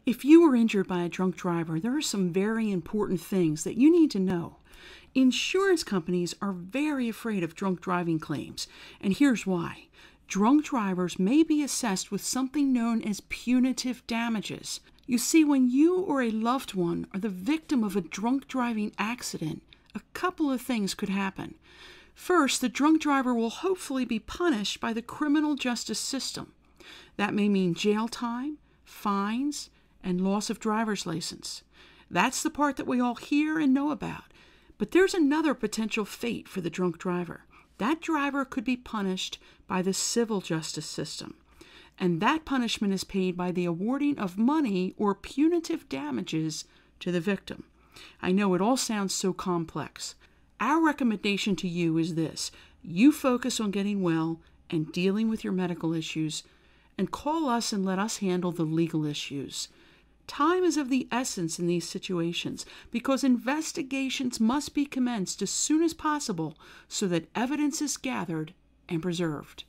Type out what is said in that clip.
If you were injured by a drunk driver, there are some very important things that you need to know. Insurance companies are very afraid of drunk driving claims, and here's why. Drunk drivers may be assessed with something known as punitive damages. You see, when you or a loved one are the victim of a drunk driving accident, a couple of things could happen. First, the drunk driver will hopefully be punished by the criminal justice system. That may mean jail time, fines, and loss of driver's license. That's the part that we all hear and know about. But there's another potential fate for the drunk driver. That driver could be punished by the civil justice system. And that punishment is paid by the awarding of money or punitive damages to the victim. I know it all sounds so complex. Our recommendation to you is this. You focus on getting well and dealing with your medical issues, and call us and let us handle the legal issues. Time is of the essence in these situations because investigations must be commenced as soon as possible so that evidence is gathered and preserved.